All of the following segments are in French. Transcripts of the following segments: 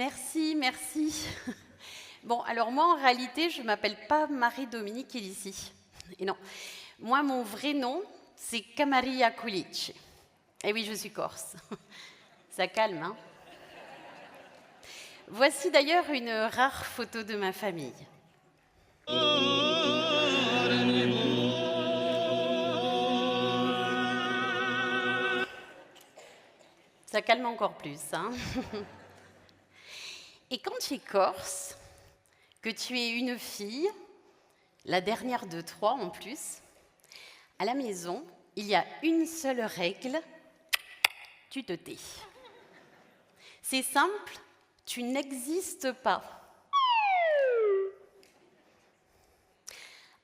Merci, merci. Bon, alors moi, en réalité, je ne m'appelle pas Marie-Dominique Elissi. Et non, moi, mon vrai nom, c'est Kamaria Kulic. Et oui, je suis corse. Ça calme, hein? Voici d'ailleurs une rare photo de ma famille. Ça calme encore plus, hein? Et quand tu es corse, que tu es une fille, la dernière de 3 en plus, à la maison, il y a une seule règle, tu te tais. C'est simple, tu n'existes pas.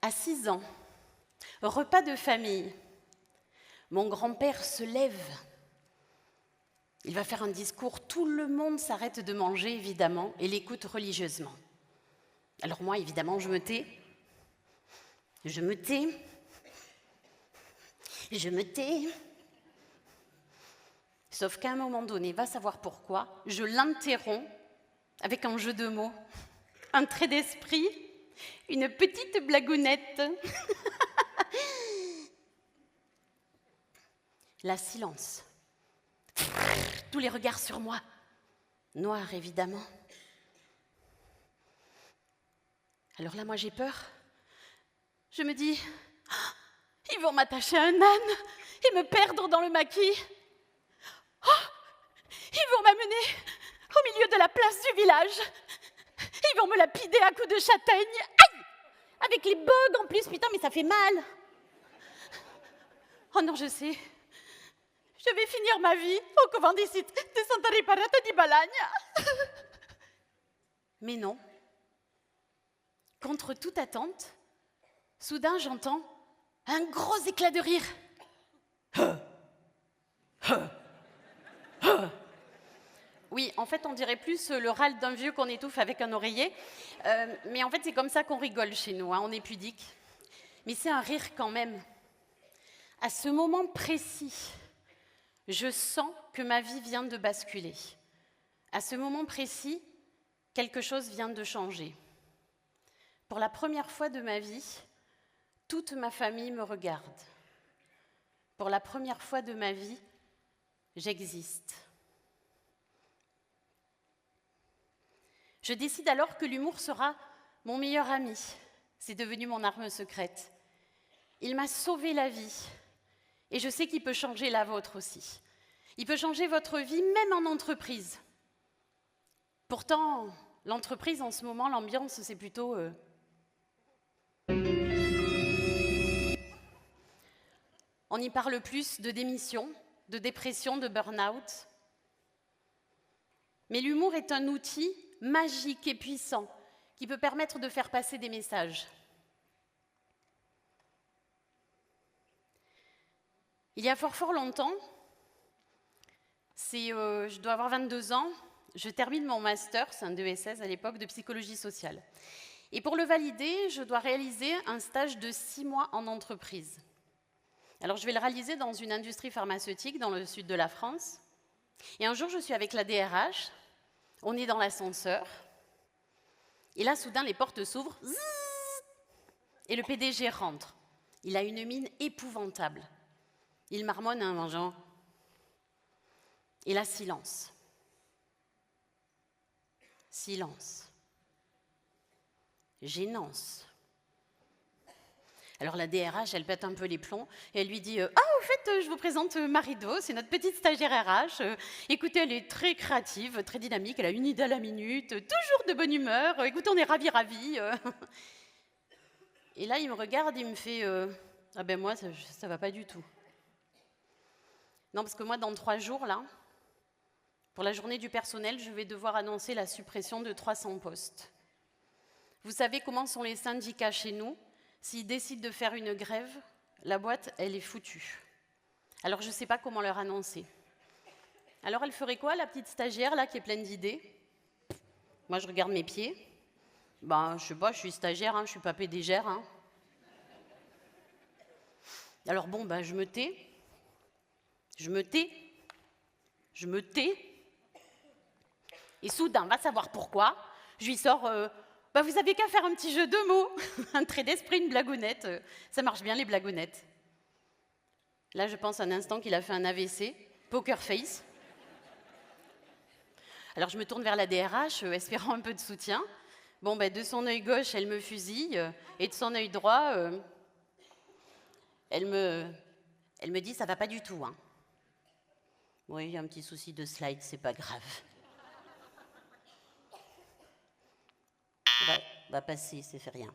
À 6 ans, repas de famille, mon grand-père se lève. Il va faire un discours, tout le monde s'arrête de manger, évidemment, et l'écoute religieusement. Alors moi, évidemment, je me tais. Je me tais. Je me tais. Sauf qu'à un moment donné, va savoir pourquoi, je l'interromps avec un jeu de mots, un trait d'esprit, une petite blagounette. La silence. Tous les regards sur moi. Noir, évidemment. Alors là, moi, j'ai peur. Je me dis, oh, ils vont m'attacher à un âne et me perdre dans le maquis. Oh, ils vont m'amener au milieu de la place du village. Ils vont me lapider à coups de châtaigne. Aïe! Avec les bogues en plus, putain, mais ça fait mal. Oh non, je sais. Je vais finir ma vie au couvent des sites de Santa Riparata di Balagna. Mais non. Contre toute attente, soudain j'entends un gros éclat de rire. Oui, en fait, on dirait plus le râle d'un vieux qu'on étouffe avec un oreiller. Mais en fait, c'est comme ça qu'on rigole chez nous, hein, on est pudique. Mais c'est un rire quand même. À ce moment précis, je sens que ma vie vient de basculer. À ce moment précis, quelque chose vient de changer. Pour la première fois de ma vie, toute ma famille me regarde. Pour la première fois de ma vie, j'existe. Je décide alors que l'humour sera mon meilleur ami. C'est devenu mon arme secrète. Il m'a sauvé la vie. Et je sais qu'il peut changer la vôtre aussi. Il peut changer votre vie, même en entreprise. Pourtant, l'entreprise, en ce moment, l'ambiance, c'est plutôt... On y parle plus de démission, de dépression, de burn-out. Mais l'humour est un outil magique et puissant qui peut permettre de faire passer des messages. Il y a fort longtemps, je dois avoir 22 ans, je termine mon master, c'est un DESS à l'époque, de psychologie sociale. Et pour le valider, je dois réaliser un stage de 6 mois en entreprise. Alors je vais le réaliser dans une industrie pharmaceutique dans le sud de la France. Et un jour, je suis avec la DRH, on est dans l'ascenseur, et là, soudain, les portes s'ouvrent, et le PDG rentre. Il a une mine épouvantable. Il marmonne en mangeant. Et là, silence. Silence. Gênance. Alors la DRH, elle pète un peu les plombs et elle lui dit « Ah, au fait, je vous présente Marie-Do, c'est notre petite stagiaire RH. Écoutez, elle est très créative, très dynamique, elle a une idée à la minute, toujours de bonne humeur. Écoutez, on est ravis. » Et là, il me regarde, il me fait « Ah ben moi, ça va pas du tout. » Non, parce que moi, dans 3 jours, là, pour la journée du personnel, je vais devoir annoncer la suppression de 300 postes. Vous savez comment sont les syndicats chez nous? S'ils décident de faire une grève, la boîte, elle est foutue. Alors, je ne sais pas comment leur annoncer. Alors, elle ferait quoi, la petite stagiaire, là, qui est pleine d'idées? Moi, je regarde mes pieds. Ben, je sais pas, je suis stagiaire, hein, je ne suis pas pédégère. Hein. Alors, bon, ben, je me tais. Je me tais. Et soudain, va savoir pourquoi, je lui sors bah, vous avez qu'à faire un petit jeu de mots, un trait d'esprit, une blagounette. Ça marche bien les blagounettes. Là, je pense un instant qu'il a fait un AVC, poker face. Alors je me tourne vers la DRH, espérant un peu de soutien. Bon, ben, de son œil gauche, elle me fusille, et de son œil droit, elle me dit, ça va pas du tout. Hein. Oui, il y a un petit souci de slide, c'est pas grave. Va passer, c'est fait rien.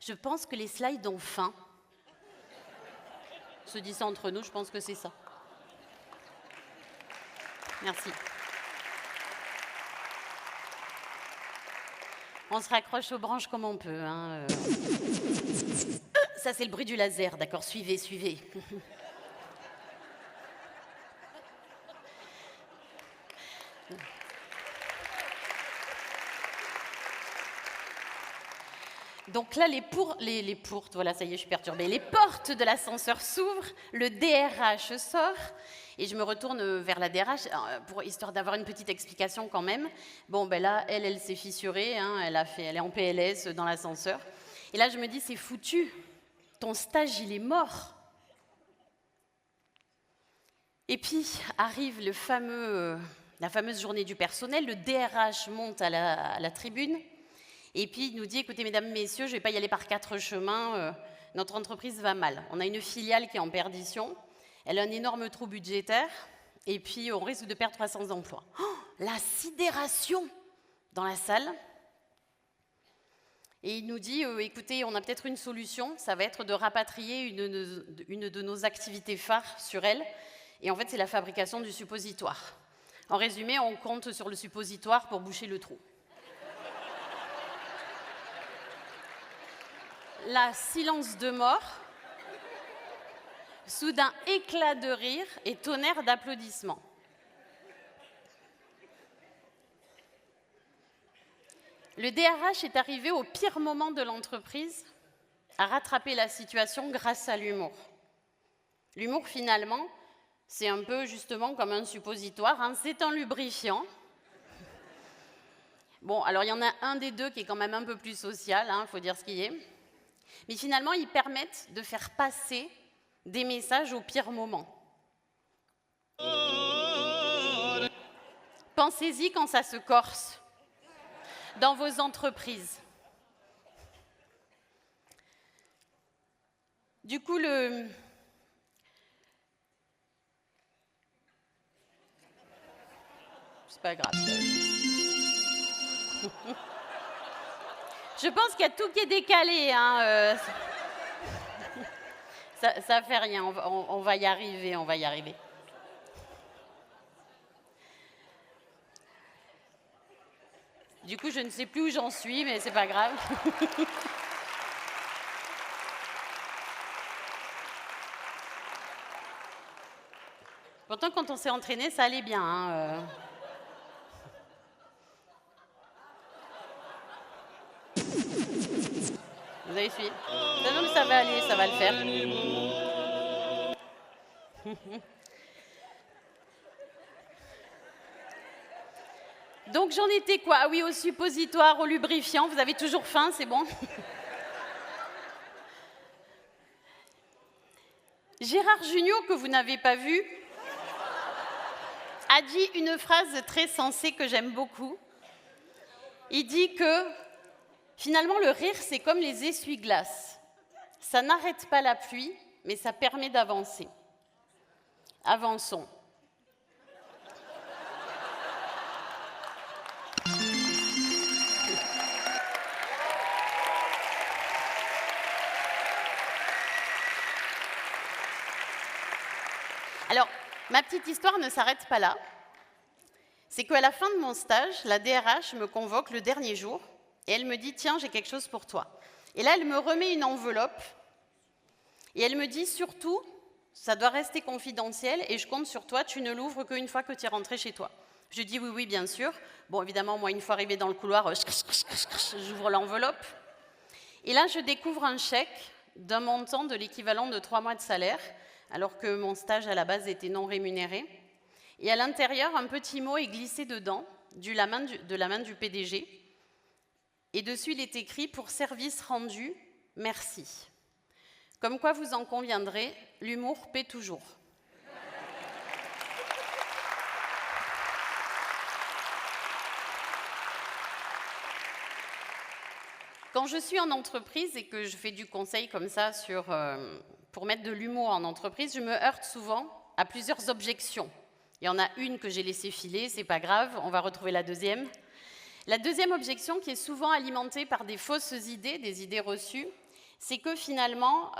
Je pense que les slides ont faim. Se dit ça entre nous, je pense que c'est ça. Merci. On se raccroche aux branches comme on peut. Hein. Ça, c'est le bruit du laser, d'accord, suivez, suivez. Donc là, les portes, voilà, ça y est, je suis perturbée. Les portes de l'ascenseur s'ouvrent, le DRH sort, et je me retourne vers la DRH, histoire d'avoir une petite explication quand même. Bon, ben là, elle s'est fissurée, hein, elle est en PLS dans l'ascenseur. Et là, je me dis, c'est foutu, ton stage, il est mort. Et puis, arrive la fameuse journée du personnel, le DRH monte à la tribune, et puis il nous dit, écoutez, mesdames, messieurs, je ne vais pas y aller par 4 chemins, notre entreprise va mal. On a une filiale qui est en perdition, elle a un énorme trou budgétaire, et puis on risque de perdre 300 emplois. Oh, la sidération dans la salle. Et il nous dit, écoutez, on a peut-être une solution, ça va être de rapatrier une de nos activités phares sur elle, et en fait, c'est la fabrication du suppositoire. En résumé, on compte sur le suppositoire pour boucher le trou. Là, silence de mort, soudain éclat de rire et tonnerre d'applaudissements. Le DRH est arrivé au pire moment de l'entreprise à rattraper la situation grâce à l'humour. L'humour, finalement, c'est un peu justement comme un suppositoire, hein, c'est un lubrifiant. Bon, alors il y en a un des deux qui est quand même un peu plus social, il faut dire ce qui est. Mais finalement, ils permettent de faire passer des messages au pire moment. Pensez-y quand ça se corse dans vos entreprises. Du coup, c'est pas grave. Je pense qu'il y a tout qui est décalé. Hein, ça fait rien, on va y arriver, on va y arriver. Du coup, je ne sais plus où j'en suis, mais c'est pas grave. Pourtant, quand on s'est entraîné, ça allait bien. Hein, Vous avez suivi? Non, mais ça va aller, ça va le faire. Donc j'en étais quoi? Ah oui, au suppositoire, au lubrifiant. Vous avez toujours faim, c'est bon? Gérard Jugnot, que vous n'avez pas vu, a dit une phrase très sensée que j'aime beaucoup. Il dit que finalement, le rire, c'est comme les essuie-glaces. Ça n'arrête pas la pluie, mais ça permet d'avancer. Avançons. Alors, ma petite histoire ne s'arrête pas là. C'est qu'à la fin de mon stage, la DRH me convoque le dernier jour et elle me dit « Tiens, j'ai quelque chose pour toi ». Et là, elle me remet une enveloppe et elle me dit « Surtout, ça doit rester confidentiel et je compte sur toi, tu ne l'ouvres qu'une fois que tu es rentré chez toi ». Je dis « Oui, oui, bien sûr ». Bon, évidemment, moi, une fois arrivée dans le couloir, j'ouvre l'enveloppe. Et là, je découvre un chèque d'un montant de l'équivalent de 3 mois de salaire, alors que mon stage à la base était non rémunéré. Et à l'intérieur, un petit mot est glissé dedans, de la main du PDG. Et dessus, il est écrit « Pour service rendu, merci ». Comme quoi, vous en conviendrez, l'humour paie toujours. Quand je suis en entreprise et que je fais du conseil comme ça pour mettre de l'humour en entreprise, je me heurte souvent à plusieurs objections. Il y en a une que j'ai laissée filer, c'est pas grave, on va retrouver la deuxième. La deuxième objection, qui est souvent alimentée par des fausses idées, des idées reçues, c'est que finalement,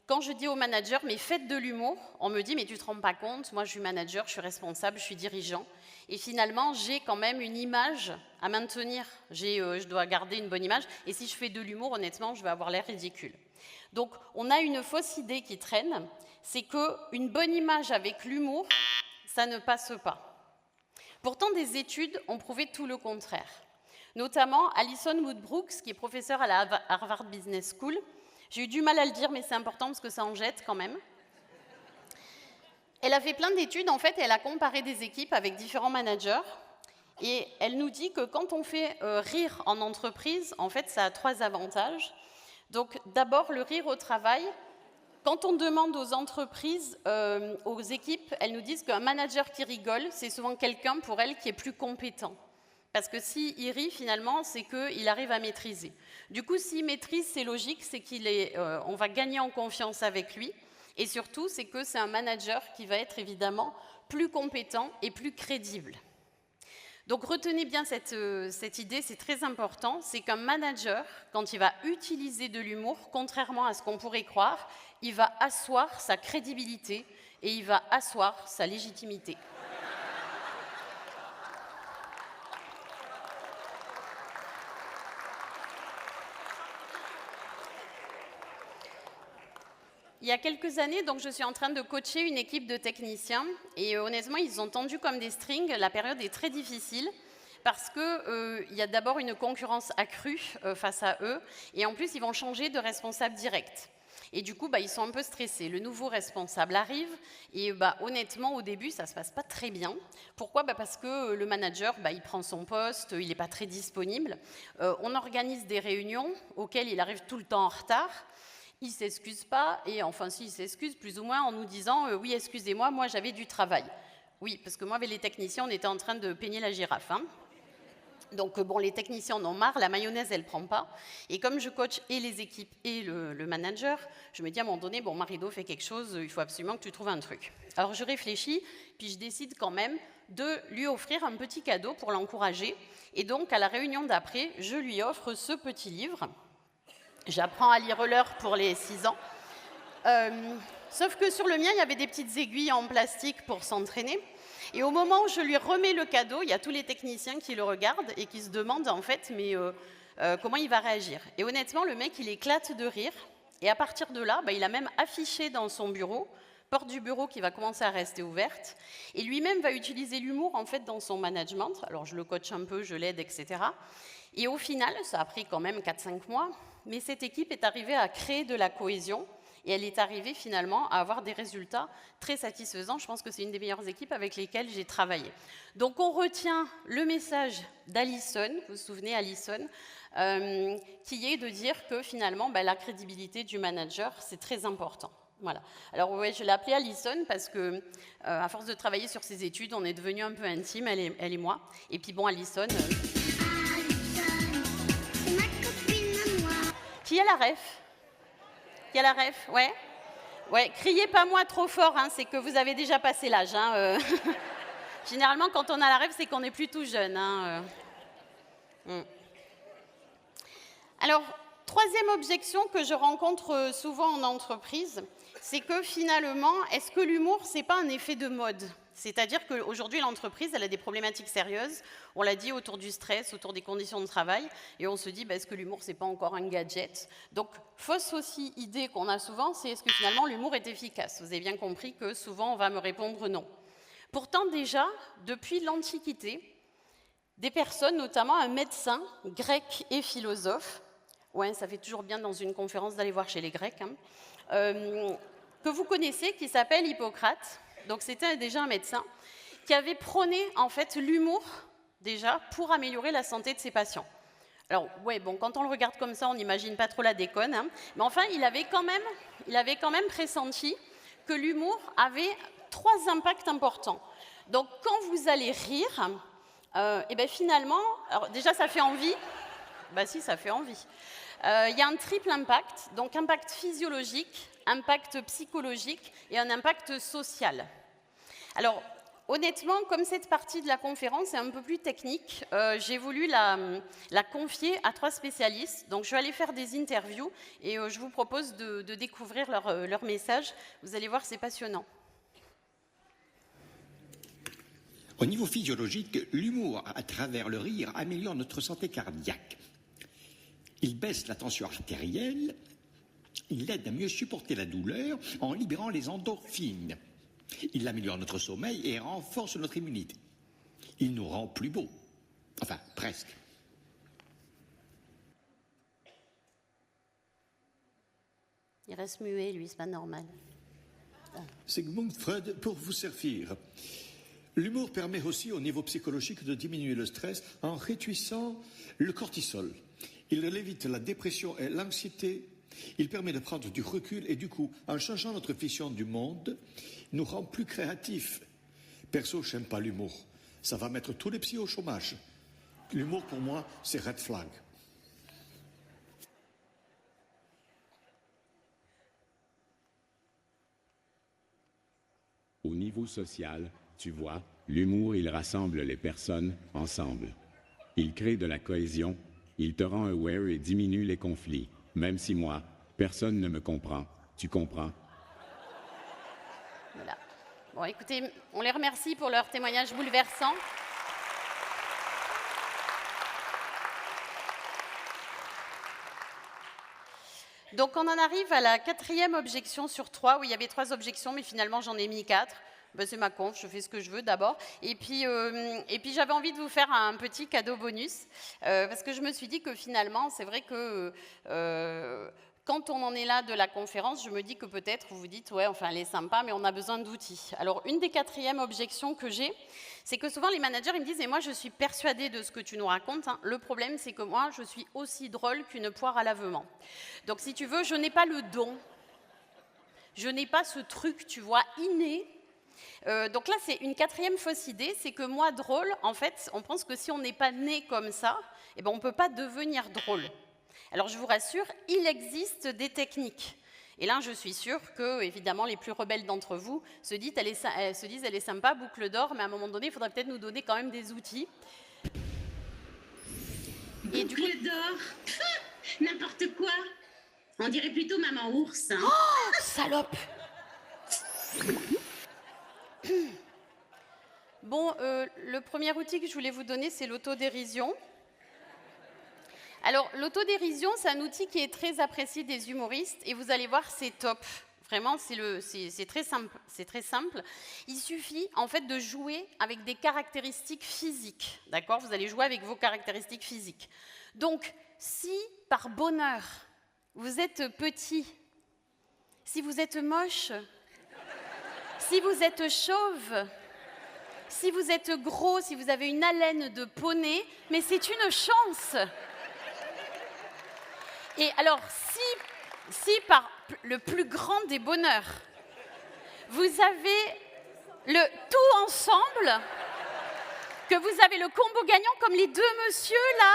quand je dis aux managers « mais faites de l'humour », on me dit « mais tu te rends pas compte, moi je suis manager, je suis responsable, je suis dirigeant ». Et finalement, j'ai quand même une image à maintenir. Je dois garder une bonne image. Et si je fais de l'humour, honnêtement, je vais avoir l'air ridicule. Donc, on a une fausse idée qui traîne, c'est qu'une bonne image avec l'humour, ça ne passe pas. Pourtant, des études ont prouvé tout le contraire. Notamment, Alison Woodbrooks, qui est professeure à la Harvard Business School. J'ai eu du mal à le dire, mais c'est important parce que ça en jette quand même. Elle a fait plein d'études, en fait, et elle a comparé des équipes avec différents managers. Et elle nous dit que quand on fait rire en entreprise, en fait, ça a 3 avantages. Donc, d'abord, le rire au travail. Quand on demande aux entreprises, aux équipes, elles nous disent qu'un manager qui rigole, c'est souvent quelqu'un, pour elles, qui est plus compétent. Parce que s'il rit, finalement, c'est qu'il arrive à maîtriser. Du coup, s'il maîtrise, c'est logique, c'est on va gagner en confiance avec lui. Et surtout, c'est que c'est un manager qui va être évidemment plus compétent et plus crédible. Donc retenez bien cette idée, c'est très important, c'est qu'un manager, quand il va utiliser de l'humour, contrairement à ce qu'on pourrait croire, il va asseoir sa crédibilité et il va asseoir sa légitimité. Il y a quelques années, donc, je suis en train de coacher une équipe de techniciens et honnêtement, ils ont tendu comme des strings. La période est très difficile parce qu'il y a d'abord une concurrence accrue face à eux et en plus, ils vont changer de responsable direct. Et du coup, ils sont un peu stressés. Le nouveau responsable arrive et honnêtement, au début, ça ne se passe pas très bien. Pourquoi ? Parce que le manager, il prend son poste, il n'est pas très disponible. On organise des réunions auxquelles il arrive tout le temps en retard. Il ne s'excuse pas, et enfin si, il s'excuse plus ou moins en nous disant « oui, excusez-moi, moi j'avais du travail ». Oui, parce que moi avec les techniciens, on était en train de peigner la girafe. Donc bon, les techniciens en ont marre, la mayonnaise, elle ne prend pas. Et comme je coach et les équipes et le manager, je me dis à un moment donné, bon, Marie-Do fait quelque chose, il faut absolument que tu trouves un truc. Alors je réfléchis, puis je décide quand même de lui offrir un petit cadeau pour l'encourager. Et donc, à la réunion d'après, je lui offre ce petit livre. J'apprends à lire l'heure pour les 6 ans. Sauf que sur le mien, il y avait des petites aiguilles en plastique pour s'entraîner. Et au moment où je lui remets le cadeau, il y a tous les techniciens qui le regardent et qui se demandent en fait, mais comment il va réagir. Et honnêtement, le mec, il éclate de rire. Et à partir de là, il a même affiché dans son bureau, porte du bureau qui va commencer à rester ouverte. Et lui-même va utiliser l'humour en fait dans son management. Alors je le coach un peu, je l'aide, etc. Et au final, ça a pris quand même 4-5 mois, mais cette équipe est arrivée à créer de la cohésion et elle est arrivée finalement à avoir des résultats très satisfaisants. Je pense que c'est une des meilleures équipes avec lesquelles j'ai travaillé. Donc on retient le message d'Alison, vous vous souvenez Alison, qui est de dire que finalement la crédibilité du manager, c'est très important. Voilà. Alors ouais, je l'ai appelée Alison parce que à force de travailler sur ses études, on est devenus un peu intimes, elle et moi. Et puis bon, Alison... Qui a la ref ? Qui a la ref ? Ouais. Ouais, criez pas moi trop fort, c'est que vous avez déjà passé l'âge. Généralement, quand on a la ref, c'est qu'on est plutôt jeune. Alors, troisième objection que je rencontre souvent en entreprise, c'est que finalement, est-ce que l'humour, c'est pas un effet de mode ? C'est-à-dire qu'aujourd'hui, l'entreprise, elle a des problématiques sérieuses. On l'a dit, autour du stress, autour des conditions de travail. Et on se dit, est-ce que l'humour, c'est pas encore un gadget ? Donc, fausse aussi idée qu'on a souvent, c'est est-ce que finalement, l'humour est efficace ? Vous avez bien compris que souvent, on va me répondre non. Pourtant, déjà, depuis l'Antiquité, des personnes, notamment un médecin grec et philosophe, ouais, ça fait toujours bien dans une conférence d'aller voir chez les Grecs, que vous connaissez, qui s'appelle Hippocrate. donc c'était déjà un médecin, qui avait prôné en fait l'humour déjà pour améliorer la santé de ses patients. Alors ouais, bon, quand on le regarde comme ça, on n'imagine pas trop la déconne, hein, mais enfin, il avait quand même pressenti que l'humour avait 3 impacts importants. Donc quand vous allez rire, et bien finalement, alors déjà ça fait envie, bah si, ça fait envie. Il y a un triple impact, donc impact physiologique, impact psychologique et un impact social. Alors, honnêtement, comme cette partie de la conférence est un peu plus technique, j'ai voulu la confier à 3 spécialistes. Donc, je vais aller faire des interviews et je vous propose de découvrir leur message. Vous allez voir, c'est passionnant. Au niveau physiologique, l'humour à travers le rire améliore notre santé cardiaque. Il baisse la tension artérielle, il aide à mieux supporter la douleur en libérant les endorphines. Il améliore notre sommeil et renforce notre immunité. Il nous rend plus beaux. Enfin, presque. Il reste muet, lui, c'est pas normal. Sigmund Freud pour vous servir. L'humour permet aussi au niveau psychologique de diminuer le stress en réduisant le cortisol. Il évite la dépression et l'anxiété. Il permet de prendre du recul et du coup, en changeant notre vision du monde, nous rend plus créatifs. Perso, je n'aime pas l'humour. Ça va mettre tous les psys au chômage. L'humour, pour moi, c'est red flag. Au niveau social, tu vois, l'humour, il rassemble les personnes ensemble. Il crée de la cohésion, il te rend aware et diminue les conflits. Même si moi, personne ne me comprend. Tu comprends? Voilà. Bon, écoutez, on les remercie pour leur témoignage bouleversant. Donc, on en arrive à la 4e objection sur 3, où il y avait 3 objections, mais finalement, j'en ai mis 4. Ben, c'est ma conf, je fais ce que je veux d'abord. Et puis j'avais envie de vous faire un petit cadeau bonus, parce que je me suis dit que finalement, c'est vrai que quand on en est là de la conférence, je me dis que peut-être vous vous dites, ouais, enfin, elle est sympa, mais on a besoin d'outils. Alors, une des 4e objections que j'ai, c'est que souvent les managers, ils me disent, et moi, je suis persuadée de ce que tu nous racontes, hein. Le problème, c'est que moi, je suis aussi drôle qu'une poire à lavement. Donc, si tu veux, je n'ai pas le don. Je n'ai pas ce truc, tu vois, inné. Donc là, c'est une 4e fausse idée, c'est que moi, drôle, en fait, on pense que si on n'est pas né comme ça, eh ben, on ne peut pas devenir drôle. Alors, je vous rassure, il existe des techniques. Et là, je suis sûre que, évidemment, les plus rebelles d'entre vous se disent, elle est sympa, boucle d'or, mais à un moment donné, il faudrait peut-être nous donner quand même des outils. Boucle d'or, n'importe quoi. On dirait plutôt maman ours. Hein. Oh, salope. Bon, le premier outil que je voulais vous donner, c'est l'autodérision. Alors, l'autodérision, c'est un outil qui est très apprécié des humoristes, et vous allez voir, c'est top. Vraiment, c'est très simple. C'est très simple. Il suffit, en fait, de jouer avec des caractéristiques physiques. D'accord? Vous allez jouer avec vos caractéristiques physiques. Donc, si, par bonheur, vous êtes petit, si vous êtes moche, si vous êtes chauve, si vous êtes gros, si vous avez une haleine de poney, mais c'est une chance. Et alors, si par le plus grand des bonheurs, vous avez le tout ensemble, que vous avez le combo gagnant comme les 2 messieurs là.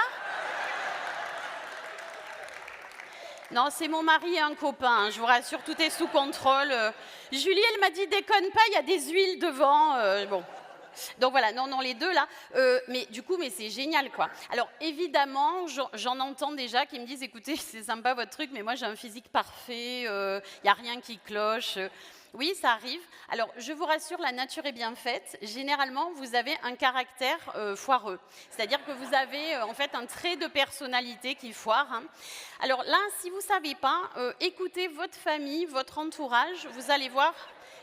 Non, c'est mon mari et un copain, hein, je vous rassure, tout est sous contrôle. Julie, elle m'a dit, déconne pas, il y a des huiles devant. Bon. Donc voilà, non, les 2 là. Mais du coup, c'est génial, quoi. Alors, évidemment, j'en entends déjà qui me disent, écoutez, c'est sympa votre truc, mais moi, j'ai un physique parfait, il n'y a rien qui cloche. Oui, ça arrive. Alors, je vous rassure, la nature est bien faite. Généralement, vous avez un caractère foireux. C'est-à-dire que vous avez, en fait, un trait de personnalité qui foire. Hein. Alors là, si vous ne savez pas, écoutez votre famille, votre entourage, vous allez voir,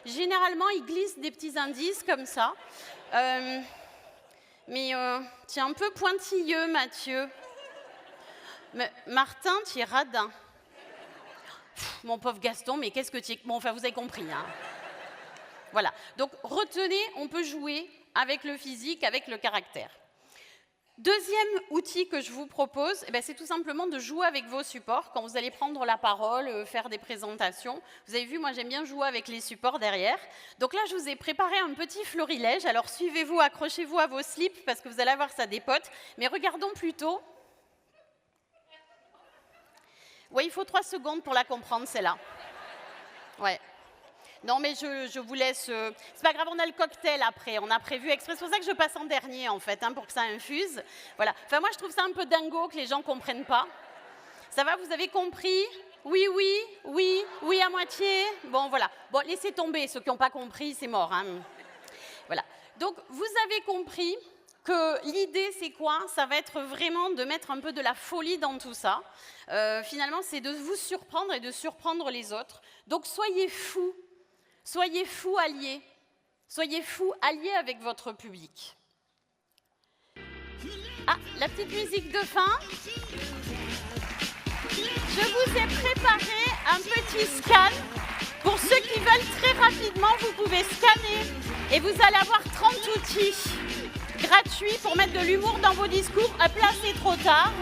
généralement, ils glissent des petits indices comme ça. Mais tu es un peu pointilleux, Mathieu. Mais Martin, tu es radin. Pff, mon pauvre Gaston, mais qu'est-ce que tu es... Bon, enfin, vous avez compris. Hein. Voilà. Donc, retenez, on peut jouer avec le physique, avec le caractère. Deuxième outil que je vous propose, c'est tout simplement de jouer avec vos supports. Quand vous allez prendre la parole, faire des présentations, vous avez vu, moi j'aime bien jouer avec les supports derrière. Donc là, je vous ai préparé un petit florilège. Alors suivez-vous, accrochez-vous à vos slips parce que vous allez voir, ça dépote. Mais regardons plutôt. Ouais, il faut 3 secondes pour la comprendre, celle-là. Ouais. Non, mais je vous laisse... C'est pas grave, on a le cocktail après. On a prévu exprès. C'est pour ça que je passe en dernier, en fait, pour que ça infuse. Voilà. Enfin, moi, je trouve ça un peu dingo que les gens ne comprennent pas. Ça va, vous avez compris? Oui, oui, oui, oui à moitié. Bon, voilà. Bon, laissez tomber. Ceux qui n'ont pas compris, c'est mort. Hein. Voilà. Donc, vous avez compris que l'idée, c'est quoi? Ça va être vraiment de mettre un peu de la folie dans tout ça. Finalement, c'est de vous surprendre et de surprendre les autres. Donc, soyez fous. Soyez fous alliés. Soyez fous alliés avec votre public. Ah, la petite musique de fin. Je vous ai préparé un petit scan. Pour ceux qui veulent très rapidement, vous pouvez scanner et vous allez avoir 30 outils gratuits pour mettre de l'humour dans vos discours. Hop là, c'est trop tard.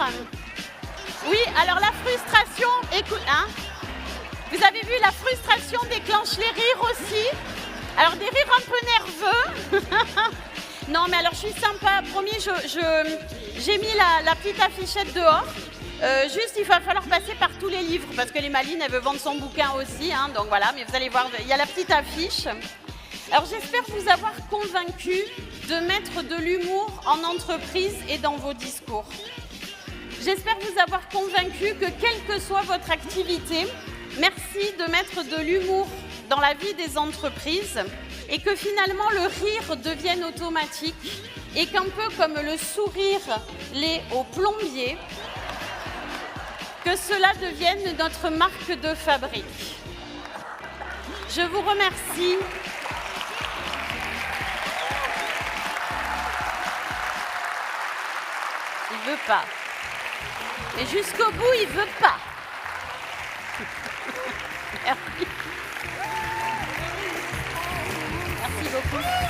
Oui, alors la frustration, écoute, hein. Vous avez vu, la frustration déclenche les rires aussi. Alors, des rires un peu nerveux. Non, mais alors, je suis sympa. Promis, j'ai mis la petite affichette dehors. Juste, il va falloir passer par tous les livres parce que les Malines, elle veut vendre son bouquin aussi. Hein, donc, voilà, mais vous allez voir, il y a la petite affiche. Alors, j'espère vous avoir convaincu de mettre de l'humour en entreprise et dans vos discours. J'espère vous avoir convaincu que, quelle que soit votre activité, merci de mettre de l'humour dans la vie des entreprises et que finalement le rire devienne automatique et qu'un peu comme le sourire l'est au plombier, que cela devienne notre marque de fabrique. Je vous remercie. Il veut pas. Et jusqu'au bout, il veut pas. Merci. Merci beaucoup.